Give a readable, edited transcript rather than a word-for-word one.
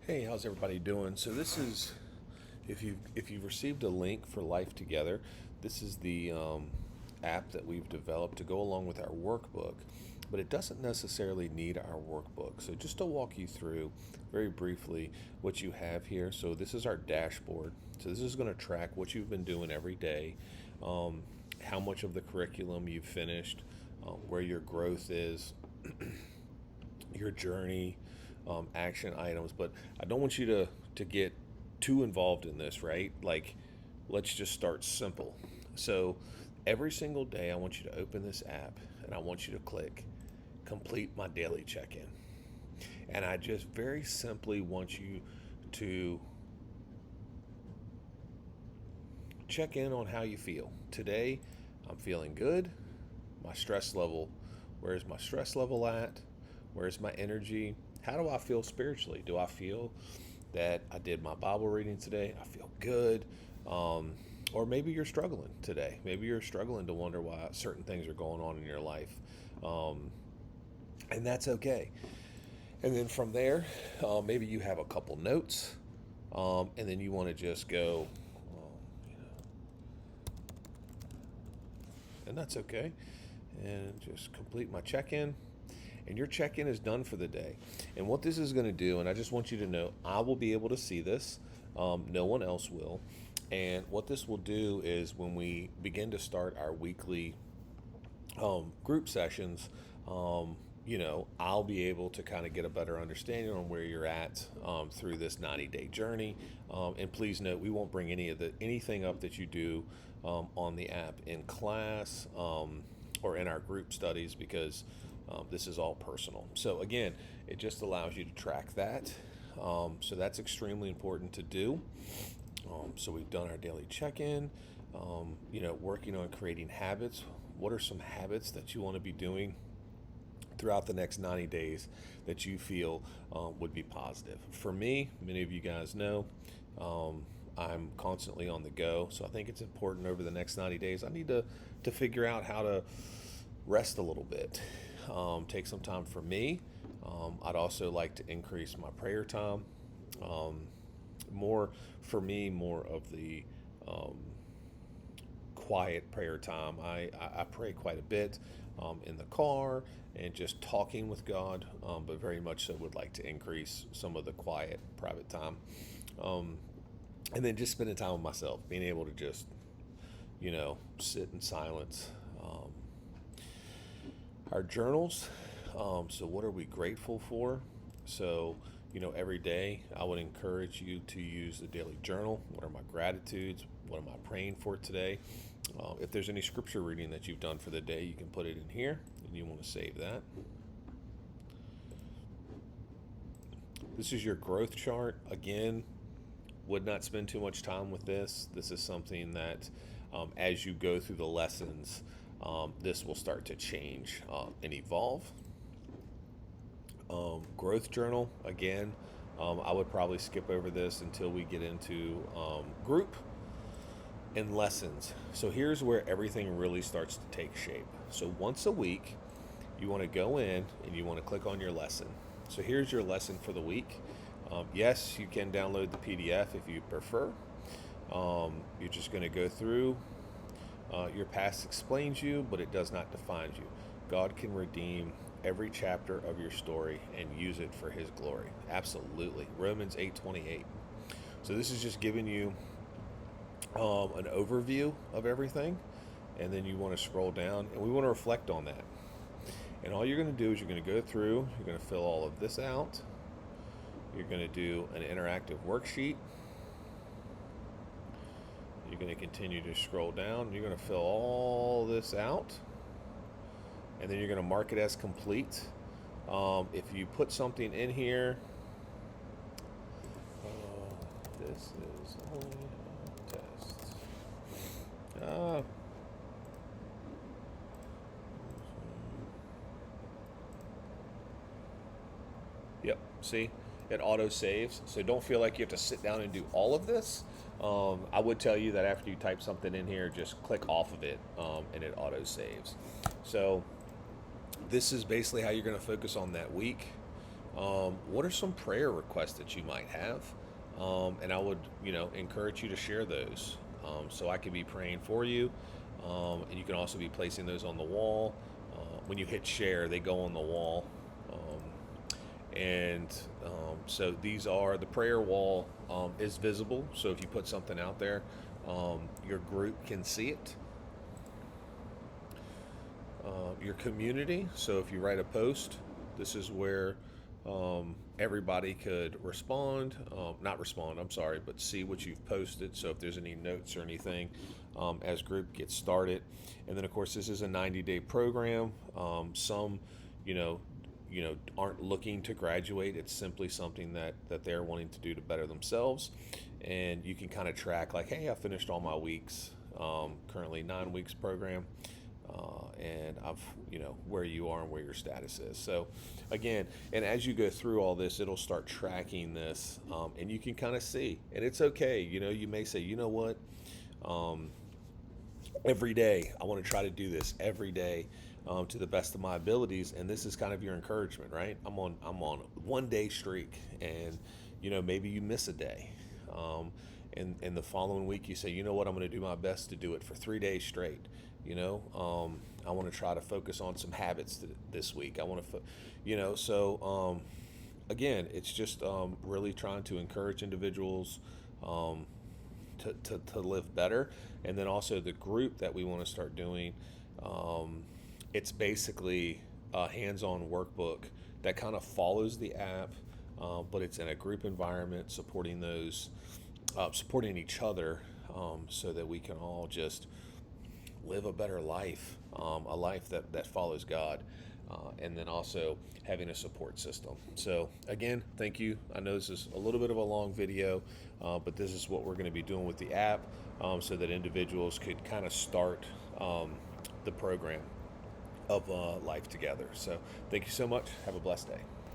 Hey, how's everybody doing? So this is, if you've received a link for Life Together, this is the app that we've developed to go along with our workbook, but it doesn't necessarily need our workbook. So just to walk you through very briefly what you have here. So this is our dashboard. So this is going to track what you've been doing every day, how much of the curriculum you've finished, where your growth is, your journey, action items. But I don't want you to get too involved in this, right? Like, let's just start simple. So every single day, I want you to open this app and I want you to click complete my daily check in. And I just very simply want you to check in on how you feel. Today, I'm feeling good. My stress level, where's my stress level at? Where's my energy? How do I feel spiritually? Do I feel that I did my Bible reading today? I feel good. Or maybe you're struggling today. Maybe you're struggling to wonder why certain things are going on in your life. Um, and that's okay. And then from there, maybe you have a couple notes, and then you want to just go, you know, and that's okay. And just complete my check in. And your check in is done for the day. And what this is going to do, and I just want you to know, I will be able to see this, no one else will. And what this will do is when we begin to start our weekly group sessions, I'll be able to kind of get a better understanding on where you're at through this 90-day journey. And please note, we won't bring anything up that you do on the app in class or in our group studies because this is all personal. So again, it just allows you to track that. So that's extremely important to do. So we've done our daily check-in, working on creating habits. What are some habits that you want to be doing throughout the next 90 days that you feel would be positive? For me, many of you guys know, I'm constantly on the go. So I think it's important over the next 90 days. I need to figure out how to rest a little bit, take some time for me. I'd also like to increase my prayer time. More for me, more of the quiet prayer time. I pray quite a bit in the car and just talking with God, but very much so would like to increase some of the quiet private time. Um, and then just spending time with myself, being able to just, sit in silence. Our journals. So, what are we grateful for? So, every day I would encourage you to use the daily journal. What are my gratitudes? What am I praying for today? If there's any scripture reading that you've done for the day, you can put it in here and you want to save that. This is your growth chart. Again, would not spend too much time with this. This is something that as you go through the lessons, this will start to change and evolve. Growth journal, again, I would probably skip over this until we get into group and lessons. So here's where everything really starts to take shape. So once a week, you want to go in and you want to click on your lesson. So here's your lesson for the week. Yes, you can download the PDF if you prefer. You're just going to go through. Your past explains you, but it does not define you. God can redeem every chapter of your story and use it for His glory. Absolutely. Romans 8:28. So this is just giving you an overview of everything, and then you want to scroll down, and we want to reflect on that. And all you're going to do is you're going to go through, you're going to fill all of this out. You're going to do an interactive worksheet. You're going to continue to scroll down. You're going to fill all this out. And then you're going to mark it as complete. If you put something in here, this is only a test. Yep, see? It auto saves. So don't feel like you have to sit down and do all of this. I would tell you that after you type something in here, just click off of it and it auto saves. So this is basically how you're going to focus on that week. what are some prayer requests that you might have? And I would, encourage you to share those, so I could be praying for you. And you can also be placing those on the wall. When you hit share, they go on the wall. And so these are the prayer wall, is visible. So if you put something out there, your group can see it. Your community. So if you write a post, this is where everybody could respond, not respond, I'm sorry, but see what you've posted. So if there's any notes or anything, as group gets started. And then of course this is a 90-day program. Some, you know, aren't looking to graduate. It's simply something that they're wanting to do to better themselves. And you can kind of track like, hey, I finished all my weeks. Currently 9 weeks program. And I've, where you are and where your status is. So again, and as you go through all this, it'll start tracking this, and you can kind of see, and it's okay. You may say, you know what, every day I want to try to do this every day, to the best of my abilities. And this is kind of your encouragement, right? I'm on 1 day streak, and maybe you miss a day. And the following week you say, you know what, I'm going to do my best to do it for 3 days straight. I want to try to focus on some habits this week. I want to, again, it's just really trying to encourage individuals to live better. And then also the group that we want to start doing, it's basically a hands-on workbook that kind of follows the app, but it's in a group environment, supporting each other, so that we can all just live a better life, a life that follows God, and then also having a support system. So again, thank you. I know this is a little bit of a long video, but this is what we're going to be doing with the app, so that individuals could kind of start the program of life together. So thank you so much. Have a blessed day.